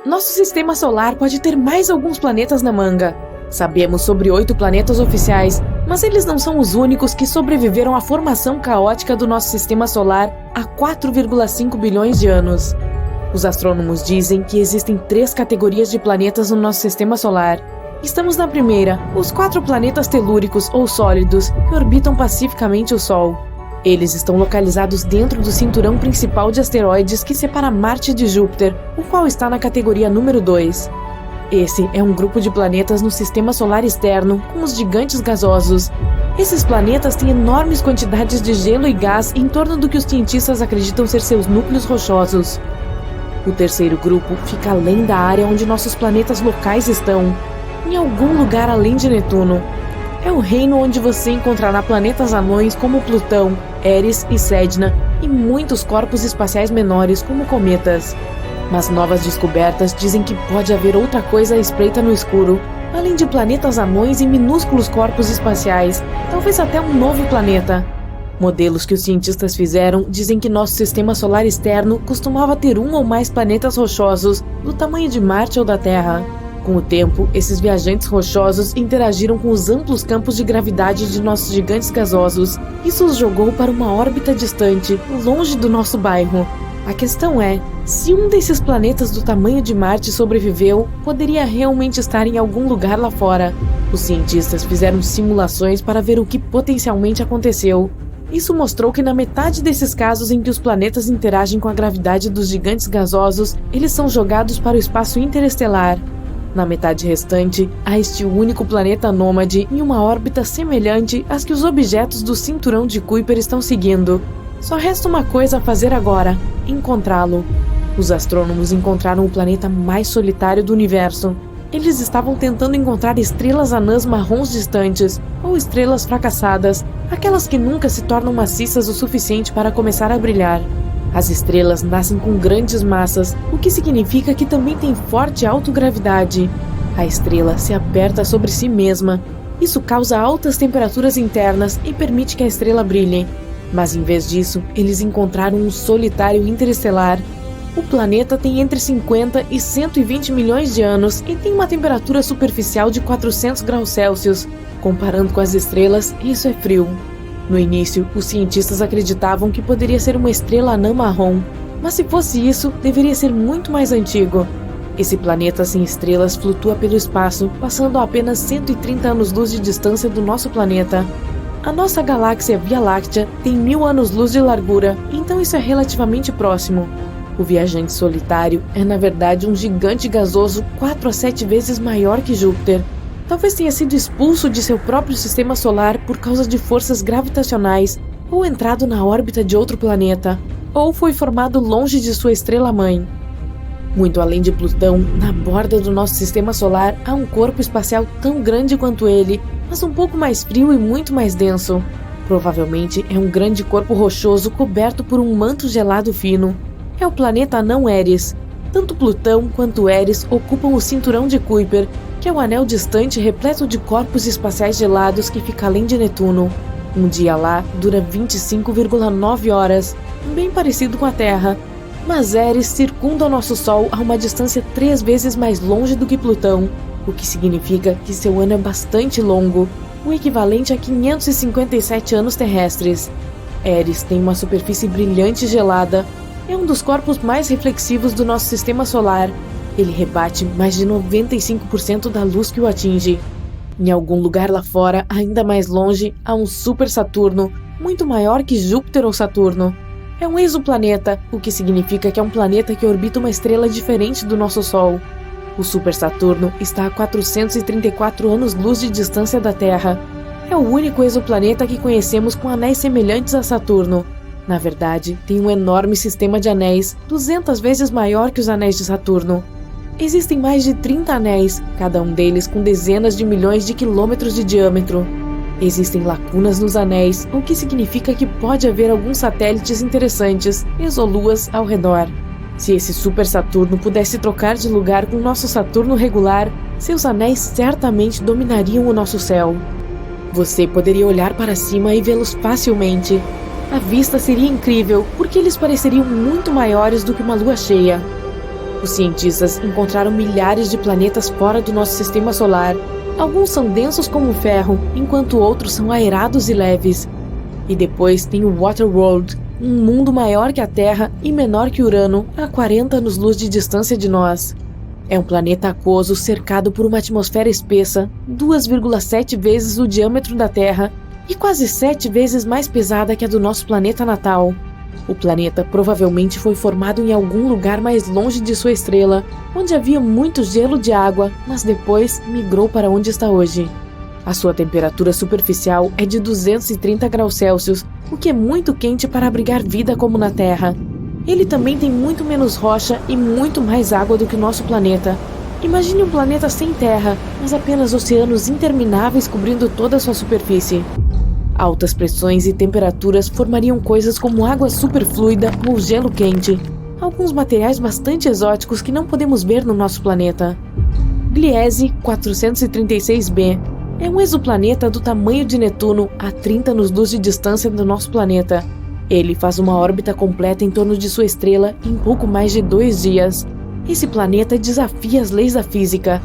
Nosso sistema solar pode ter mais alguns planetas na manga. Sabemos sobre 8 planetas oficiais, mas eles não são os únicos que sobreviveram à formação caótica do nosso sistema solar há 4,5 bilhões de anos. Os astrônomos dizem que existem 3 categorias de planetas no nosso sistema solar. Estamos na primeira, os 4 planetas telúricos ou sólidos que orbitam pacificamente o Sol. Eles estão localizados dentro do cinturão principal de asteroides que separa Marte de Júpiter, o qual está na categoria número 2. Esse é um grupo de planetas no sistema solar externo, com os gigantes gasosos. Esses planetas têm enormes quantidades de gelo e gás em torno do que os cientistas acreditam ser seus núcleos rochosos. O terceiro grupo fica além da área onde nossos planetas locais estão, em algum lugar além de Netuno. É o reino onde você encontrará planetas anões como Plutão, Eris e Sedna, e muitos corpos espaciais menores como cometas. Mas novas descobertas dizem que pode haver outra coisa à espreita no escuro, além de planetas anões e minúsculos corpos espaciais, talvez até um novo planeta. Modelos que os cientistas fizeram dizem que nosso sistema solar externo costumava ter um ou mais planetas rochosos do tamanho de Marte ou da Terra. Com o tempo, esses viajantes rochosos interagiram com os amplos campos de gravidade de nossos gigantes gasosos. Isso os jogou para uma órbita distante, longe do nosso bairro. A questão é, se um desses planetas do tamanho de Marte sobreviveu, poderia realmente estar em algum lugar lá fora. Os cientistas fizeram simulações para ver o que potencialmente aconteceu. Isso mostrou que na metade desses casos em que os planetas interagem com a gravidade dos gigantes gasosos, eles são jogados para o espaço interestelar. Na metade restante, há este único planeta nômade em uma órbita semelhante às que os objetos do cinturão de Kuiper estão seguindo. Só resta uma coisa a fazer agora: encontrá-lo. Os astrônomos encontraram o planeta mais solitário do universo. Eles estavam tentando encontrar estrelas anãs marrons distantes, ou estrelas fracassadas, aquelas que nunca se tornam maciças o suficiente para começar a brilhar. As estrelas nascem com grandes massas, o que significa que também têm forte autogravidade. A estrela se aperta sobre si mesma. Isso causa altas temperaturas internas e permite que a estrela brilhe. Mas em vez disso, eles encontraram um solitário interestelar. O planeta tem entre 50 e 120 milhões de anos e tem uma temperatura superficial de 400 graus Celsius. Comparando com as estrelas, isso é frio. No início, os cientistas acreditavam que poderia ser uma estrela anã marrom, mas se fosse isso, deveria ser muito mais antigo. Esse planeta sem estrelas flutua pelo espaço, passando a apenas 130 anos-luz de distância do nosso planeta. A nossa galáxia Via Láctea tem 1000 anos-luz de largura, então isso é relativamente próximo. O viajante solitário é, na verdade, um gigante gasoso 4 a 7 vezes maior que Júpiter. Talvez tenha sido expulso de seu próprio sistema solar por causa de forças gravitacionais, ou entrado na órbita de outro planeta, ou foi formado longe de sua estrela-mãe. Muito além de Plutão, na borda do nosso sistema solar há um corpo espacial tão grande quanto ele, mas um pouco mais frio e muito mais denso. Provavelmente é um grande corpo rochoso coberto por um manto gelado fino. É o planeta anão Eris. Tanto Plutão quanto Eris ocupam o cinturão de Kuiper, que é um anel distante repleto de corpos espaciais gelados que fica além de Netuno. Um dia lá dura 25,9 horas, bem parecido com a Terra. Mas Eris circunda o nosso Sol a uma distância 3 vezes mais longe do que Plutão, o que significa que seu ano é bastante longo, o equivalente a 557 anos terrestres. Eris tem uma superfície brilhante e gelada. É um dos corpos mais reflexivos do nosso sistema solar. Ele rebate mais de 95% da luz que o atinge. Em algum lugar lá fora, ainda mais longe, há um super Saturno, muito maior que Júpiter ou Saturno. É um exoplaneta, o que significa que é um planeta que orbita uma estrela diferente do nosso Sol. O super Saturno está a 434 anos-luz de distância da Terra. É o único exoplaneta que conhecemos com anéis semelhantes a Saturno. Na verdade, tem um enorme sistema de anéis, 200 vezes maior que os anéis de Saturno. Existem mais de 30 anéis, cada um deles com dezenas de milhões de quilômetros de diâmetro. Existem lacunas nos anéis, o que significa que pode haver alguns satélites interessantes, exoluas, ao redor. Se esse super Saturno pudesse trocar de lugar com nosso Saturno regular, seus anéis certamente dominariam o nosso céu. Você poderia olhar para cima e vê-los facilmente. A vista seria incrível, porque eles pareceriam muito maiores do que uma lua cheia. Os cientistas encontraram milhares de planetas fora do nosso sistema solar. Alguns são densos como o ferro, enquanto outros são aerados e leves. E depois tem o Waterworld, um mundo maior que a Terra e menor que Urano, a 40 anos-luz de distância de nós. É um planeta aquoso cercado por uma atmosfera espessa, 2,7 vezes o diâmetro da Terra e quase 7 vezes mais pesada que a do nosso planeta natal. O planeta provavelmente foi formado em algum lugar mais longe de sua estrela, onde havia muito gelo de água, mas depois migrou para onde está hoje. A sua temperatura superficial é de 230 graus Celsius, o que é muito quente para abrigar vida como na Terra. Ele também tem muito menos rocha e muito mais água do que o nosso planeta. Imagine um planeta sem terra, mas apenas oceanos intermináveis cobrindo toda a sua superfície. Altas pressões e temperaturas formariam coisas como água superfluida ou gelo quente, alguns materiais bastante exóticos que não podemos ver no nosso planeta. Gliese 436b é um exoplaneta do tamanho de Netuno a 30 anos-luz de distância do nosso planeta. Ele faz uma órbita completa em torno de sua estrela em pouco mais de 2 dias. Esse planeta desafia as leis da física.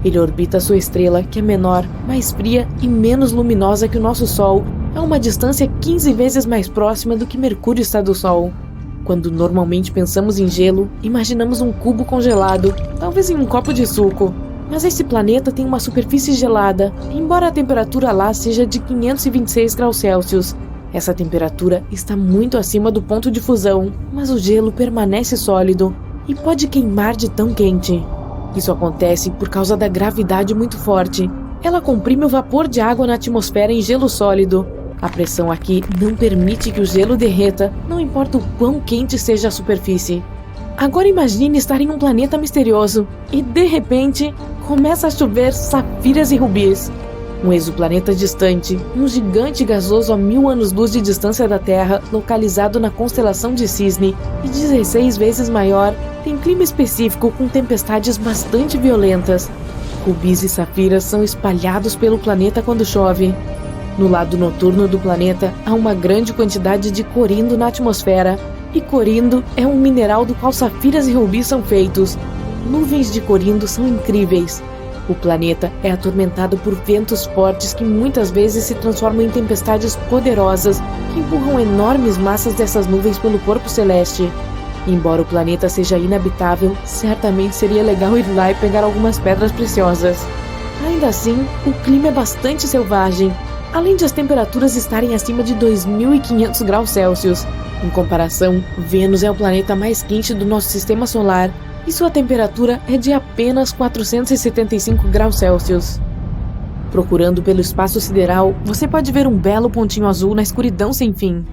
Ele orbita sua estrela, que é menor, mais fria e menos luminosa que o nosso Sol, a uma distância 15 vezes mais próxima do que Mercúrio está do Sol. Quando normalmente pensamos em gelo, imaginamos um cubo congelado, talvez em um copo de suco. Mas esse planeta tem uma superfície gelada, embora a temperatura lá seja de 526 graus Celsius. Essa temperatura está muito acima do ponto de fusão, mas o gelo permanece sólido e pode queimar de tão quente. Isso acontece por causa da gravidade muito forte. Ela comprime o vapor de água na atmosfera em gelo sólido. A pressão aqui não permite que o gelo derreta, não importa o quão quente seja a superfície. Agora imagine estar em um planeta misterioso e, de repente, começa a chover safiras e rubis. Um exoplaneta distante, um gigante gasoso a 1000 anos-luz de distância da Terra, localizado na constelação de Cisne e 16 vezes maior, tem clima específico com tempestades bastante violentas. Rubis e safiras são espalhados pelo planeta quando chove. No lado noturno do planeta, há uma grande quantidade de corindo na atmosfera, e corindo é um mineral do qual safiras e rubis são feitos. Nuvens de corindo são incríveis. O planeta é atormentado por ventos fortes que muitas vezes se transformam em tempestades poderosas que empurram enormes massas dessas nuvens pelo corpo celeste. Embora o planeta seja inabitável, certamente seria legal ir lá e pegar algumas pedras preciosas. Ainda assim, o clima é bastante selvagem, além de as temperaturas estarem acima de 2.500 graus Celsius. Em comparação, Vênus é o planeta mais quente do nosso sistema solar e sua temperatura é de apenas 475 graus Celsius. Procurando pelo espaço sideral, você pode ver um belo pontinho azul na escuridão sem fim.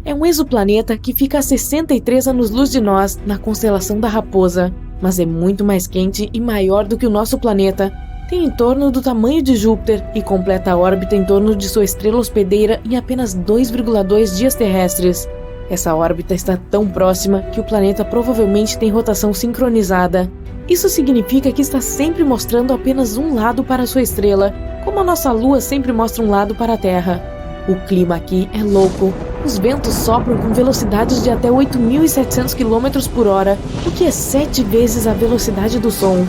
É um exoplaneta que fica a 63 anos-luz de nós, na constelação da Raposa, mas é muito mais quente e maior do que o nosso planeta. Tem em torno do tamanho de Júpiter e completa a órbita em torno de sua estrela hospedeira em apenas 2,2 dias terrestres. Essa órbita está tão próxima que o planeta provavelmente tem rotação sincronizada. Isso significa que está sempre mostrando apenas um lado para sua estrela, como a nossa Lua sempre mostra um lado para a Terra. O clima aqui é louco. Os ventos sopram com velocidades de até 8.700 km por hora, o que é 7 vezes a velocidade do som.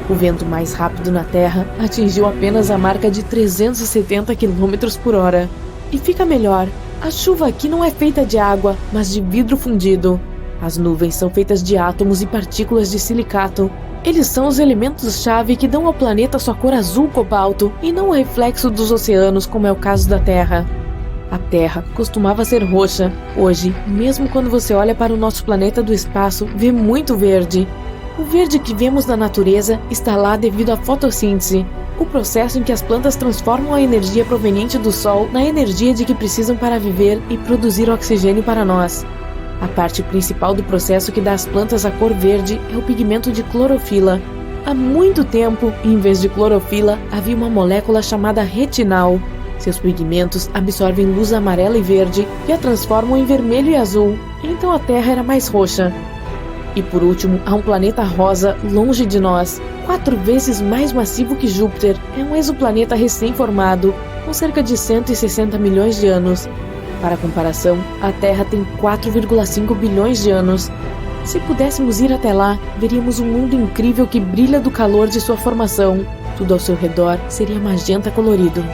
O vento mais rápido na Terra atingiu apenas a marca de 370 km por hora. E fica melhor. A chuva aqui não é feita de água, mas de vidro fundido. As nuvens são feitas de átomos e partículas de silicato. Eles são os elementos-chave que dão ao planeta sua cor azul cobalto e não o reflexo dos oceanos, como é o caso da Terra. A Terra costumava ser roxa. Hoje, mesmo quando você olha para o nosso planeta do espaço, vê muito verde. O verde que vemos na natureza está lá devido à fotossíntese, o processo em que as plantas transformam a energia proveniente do Sol na energia de que precisam para viver e produzir oxigênio para nós. A parte principal do processo que dá às plantas a cor verde é o pigmento de clorofila. Há muito tempo, em vez de clorofila, havia uma molécula chamada retinal. Seus pigmentos absorvem luz amarela e verde e a transformam em vermelho e azul, então a Terra era mais roxa. E por último, há um planeta rosa longe de nós, 4 vezes mais massivo que Júpiter. É um exoplaneta recém-formado, com cerca de 160 milhões de anos. Para comparação, a Terra tem 4,5 bilhões de anos. Se pudéssemos ir até lá, veríamos um mundo incrível que brilha do calor de sua formação. Tudo ao seu redor seria magenta colorido.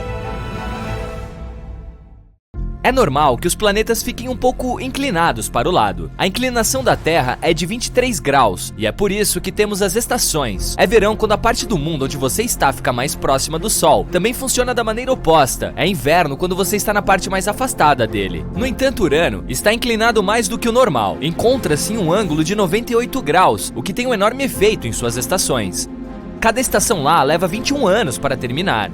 É normal que os planetas fiquem um pouco inclinados para o lado. A inclinação da Terra é de 23 graus, e é por isso que temos as estações. É verão quando a parte do mundo onde você está fica mais próxima do Sol. Também funciona da maneira oposta. É inverno quando você está na parte mais afastada dele. No entanto, Urano está inclinado mais do que o normal. Encontra-se em um ângulo de 98 graus, o que tem um enorme efeito em suas estações. Cada estação lá leva 21 anos para terminar.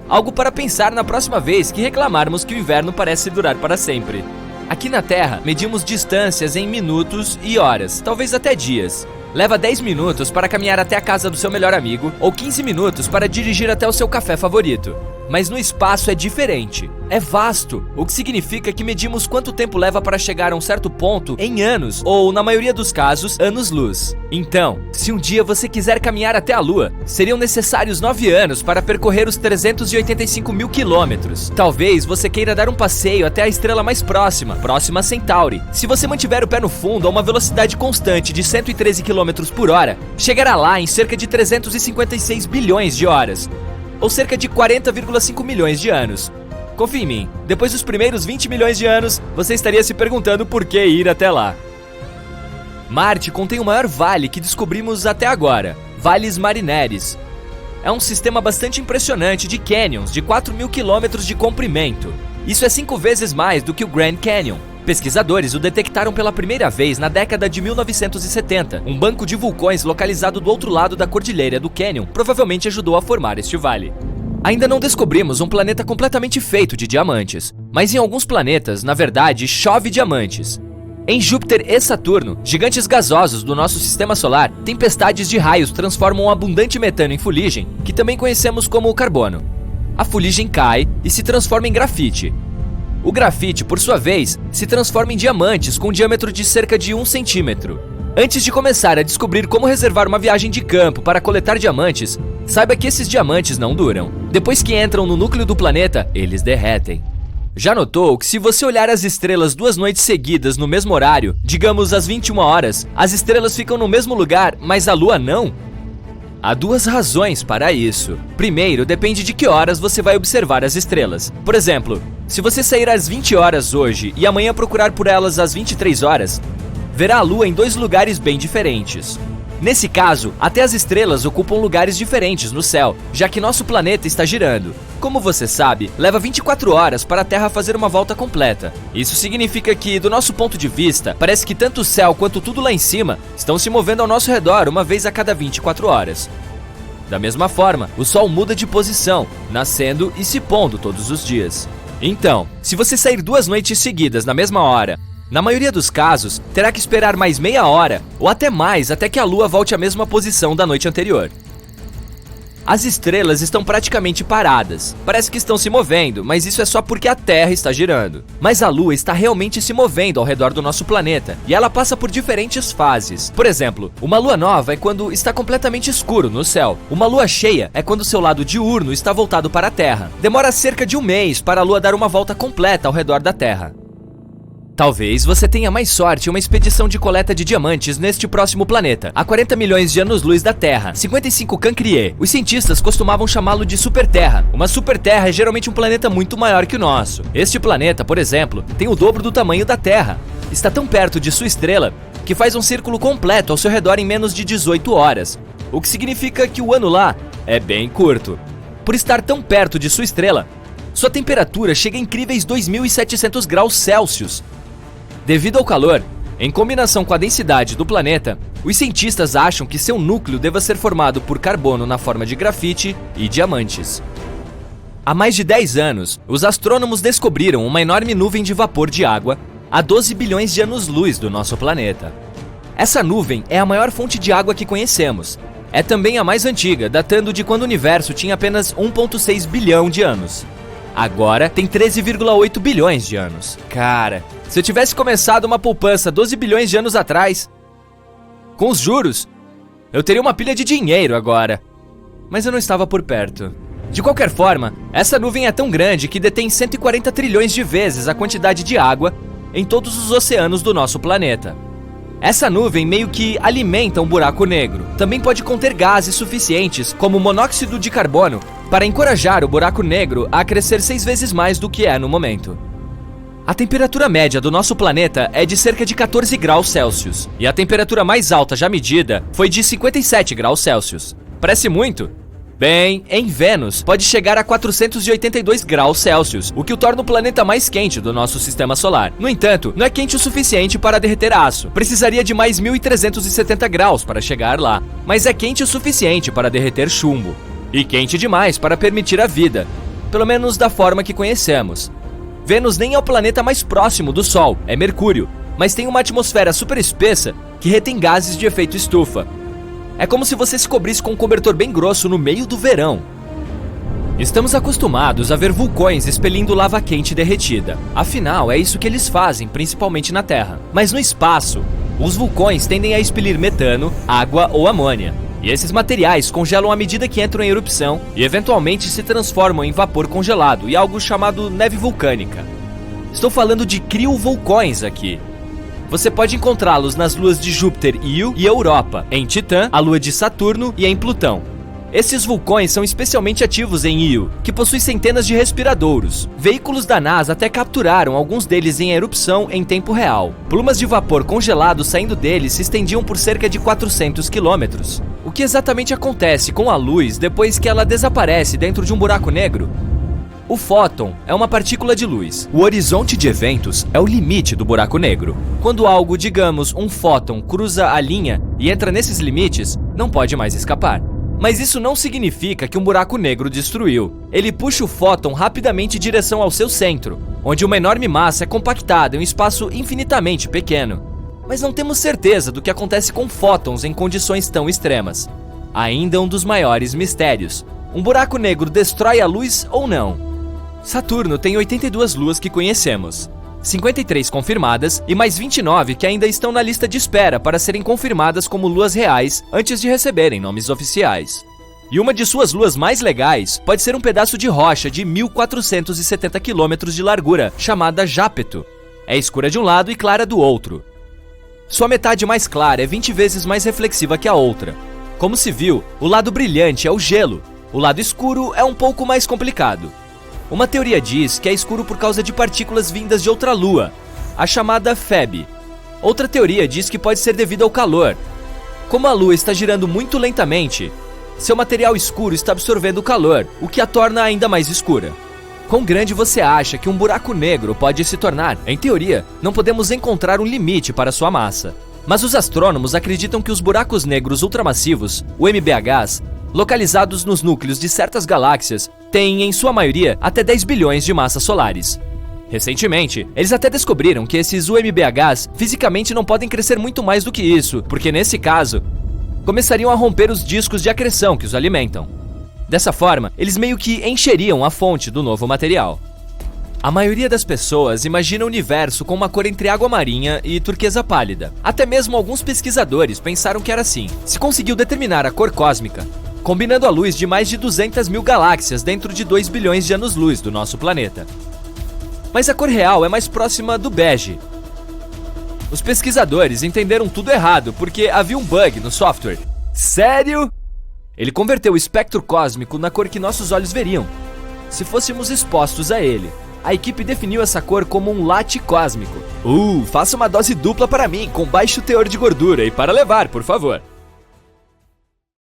Algo para pensar na próxima vez que reclamarmos que o inverno parece durar para sempre. Aqui na Terra, medimos distâncias em minutos e horas, talvez até dias. Leva 10 minutos para caminhar até a casa do seu melhor amigo ou 15 minutos para dirigir até o seu café favorito. Mas no espaço é diferente. É vasto, o que significa que medimos quanto tempo leva para chegar a um certo ponto em anos, ou, na maioria dos casos, anos-luz. Então, se um dia você quiser caminhar até a Lua, seriam necessários 9 anos para percorrer os 385 mil quilômetros. Talvez você queira dar um passeio até a estrela mais próxima a Centauri. Se você mantiver o pé no fundo a uma velocidade constante de 113 km por hora, chegará lá em cerca de 356 bilhões de horas, ou cerca de 40,5 milhões de anos. Confie em mim, depois dos primeiros 20 milhões de anos, você estaria se perguntando por que ir até lá. Marte contém o maior vale que descobrimos até agora, Valles Marineris. É um sistema bastante impressionante de canyons de 4 mil quilômetros de comprimento. Isso é 5 vezes mais do que o Grand Canyon. Pesquisadores o detectaram pela primeira vez na década de 1970. Um banco de vulcões localizado do outro lado da cordilheira do Canyon provavelmente ajudou a formar este vale. Ainda não descobrimos um planeta completamente feito de diamantes, mas em alguns planetas, na verdade, chove diamantes. Em Júpiter e Saturno, gigantes gasosos do nosso sistema solar, tempestades de raios transformam abundante metano em fuligem, que também conhecemos como carbono. A fuligem cai e se transforma em grafite. O grafite, por sua vez, se transforma em diamantes com um diâmetro de cerca de 1 centímetro. Antes de começar a descobrir como reservar uma viagem de campo para coletar diamantes, saiba que esses diamantes não duram. Depois que entram no núcleo do planeta, eles derretem. Já notou que se você olhar as estrelas 2 noites seguidas no mesmo horário, digamos às 21 horas, as estrelas ficam no mesmo lugar, mas a Lua não? Há 2 razões para isso. Primeiro, depende de que horas você vai observar as estrelas. Por exemplo, se você sair às 20 horas hoje e amanhã procurar por elas às 23 horas, verá a Lua em 2 lugares bem diferentes. Nesse caso, até as estrelas ocupam lugares diferentes no céu, já que nosso planeta está girando. Como você sabe, leva 24 horas para a Terra fazer uma volta completa. Isso significa que, do nosso ponto de vista, parece que tanto o céu quanto tudo lá em cima estão se movendo ao nosso redor uma vez a cada 24 horas. Da mesma forma, o Sol muda de posição, nascendo e se pondo todos os dias. Então, se você sair 2 noites seguidas na mesma hora, na maioria dos casos, terá que esperar mais meia hora ou até mais até que a Lua volte à mesma posição da noite anterior. As estrelas estão praticamente paradas. Parece que estão se movendo, mas isso é só porque a Terra está girando. Mas a Lua está realmente se movendo ao redor do nosso planeta, e ela passa por diferentes fases. Por exemplo, uma lua nova é quando está completamente escuro no céu. Uma lua cheia é quando seu lado diurno está voltado para a Terra. Demora cerca de 1 mês para a Lua dar uma volta completa ao redor da Terra. Talvez você tenha mais sorte em uma expedição de coleta de diamantes neste próximo planeta, a 40 milhões de anos-luz da Terra, 55 Cancrier. Os cientistas costumavam chamá-lo de superterra. Uma superterra é geralmente um planeta muito maior que o nosso. Este planeta, por exemplo, tem o dobro do tamanho da Terra. Está tão perto de sua estrela que faz um círculo completo ao seu redor em menos de 18 horas, o que significa que o ano lá é bem curto. Por estar tão perto de sua estrela, sua temperatura chega a incríveis 2.700 graus Celsius. Devido ao calor, em combinação com a densidade do planeta, os cientistas acham que seu núcleo deva ser formado por carbono na forma de grafite e diamantes. Há mais de 10 anos, os astrônomos descobriram uma enorme nuvem de vapor de água a 12 bilhões de anos-luz do nosso planeta. Essa nuvem é a maior fonte de água que conhecemos. É também a mais antiga, datando de quando o universo tinha apenas 1,6 bilhão de anos. Agora tem 13,8 bilhões de anos. Cara, se eu tivesse começado uma poupança 12 bilhões de anos atrás, com os juros, eu teria uma pilha de dinheiro agora. Mas eu não estava por perto. De qualquer forma, essa nuvem é tão grande que detém 140 trilhões de vezes a quantidade de água em todos os oceanos do nosso planeta. Essa nuvem meio que alimenta um buraco negro. Também pode conter gases suficientes, como monóxido de carbono, para encorajar o buraco negro a crescer 6 vezes mais do que é no momento. A temperatura média do nosso planeta é de cerca de 14 graus Celsius, e a temperatura mais alta já medida foi de 57 graus Celsius. Parece muito? Bem, em Vênus pode chegar a 482 graus Celsius, o que o torna o planeta mais quente do nosso sistema solar. No entanto, não é quente o suficiente para derreter aço. Precisaria de mais 1.370 graus para chegar lá. Mas é quente o suficiente para derreter chumbo. E quente demais para permitir a vida. Pelo menos da forma que conhecemos. Vênus nem é o planeta mais próximo do Sol, é Mercúrio. Mas tem uma atmosfera super espessa que retém gases de efeito estufa. É como se você se cobrisse com um cobertor bem grosso no meio do verão. Estamos acostumados a ver vulcões expelindo lava quente derretida. Afinal, é isso que eles fazem, principalmente na Terra. Mas no espaço, os vulcões tendem a expelir metano, água ou amônia. E esses materiais congelam à medida que entram em erupção e eventualmente se transformam em vapor congelado e algo chamado neve vulcânica. Estou falando de criovulcões aqui. Você pode encontrá-los nas luas de Júpiter, Io e Europa, em Titã, a lua de Saturno e em Plutão. Esses vulcões são especialmente ativos em Io, que possui centenas de respiradouros. Veículos da NASA até capturaram alguns deles em erupção em tempo real. Plumas de vapor congelado saindo deles se estendiam por cerca de 400 quilômetros. O que exatamente acontece com a luz depois que ela desaparece dentro de um buraco negro? O fóton é uma partícula de luz. O horizonte de eventos é o limite do buraco negro. Quando algo, digamos, um fóton, cruza a linha e entra nesses limites, não pode mais escapar. Mas isso não significa que um buraco negro destruiu. Ele puxa o fóton rapidamente em direção ao seu centro, onde uma enorme massa é compactada em um espaço infinitamente pequeno. Mas não temos certeza do que acontece com fótons em condições tão extremas. Ainda um dos maiores mistérios. Um buraco negro destrói a luz ou não? Saturno tem 82 luas que conhecemos, 53 confirmadas e mais 29 que ainda estão na lista de espera para serem confirmadas como luas reais antes de receberem nomes oficiais. E uma de suas luas mais legais pode ser um pedaço de rocha de 1.470 quilômetros de largura, chamada Jápeto. É escura de um lado e clara do outro. Sua metade mais clara é 20 vezes mais reflexiva que a outra. Como se viu, o lado brilhante é o gelo, o lado escuro é um pouco mais complicado. Uma teoria diz que é escuro por causa de partículas vindas de outra lua, a chamada Feb. Outra teoria diz que pode ser devido ao calor. Como a lua está girando muito lentamente, seu material escuro está absorvendo o calor, o que a torna ainda mais escura. Quão grande você acha que um buraco negro pode se tornar? Em teoria, não podemos encontrar um limite para sua massa. Mas os astrônomos acreditam que os buracos negros ultramassivos, o MBHs, localizados nos núcleos de certas galáxias, têm, em sua maioria, até 10 bilhões de massas solares. Recentemente, eles até descobriram que esses UMBHs fisicamente não podem crescer muito mais do que isso, porque nesse caso, começariam a romper os discos de acreção que os alimentam. Dessa forma, eles meio que encheriam a fonte do novo material. A maioria das pessoas imagina o universo com uma cor entre água marinha e turquesa pálida. Até mesmo alguns pesquisadores pensaram que era assim. Se conseguiu determinar a cor cósmica, combinando a luz de mais de 200 mil galáxias dentro de 2 bilhões de anos-luz do nosso planeta. Mas a cor real é mais próxima do bege. Os pesquisadores entenderam tudo errado porque havia um bug no software. Sério? Ele converteu o espectro cósmico na cor que nossos olhos veriam, se fôssemos expostos a ele. A equipe definiu essa cor como um latte cósmico. Faça uma dose dupla para mim, com baixo teor de gordura e para levar, por favor.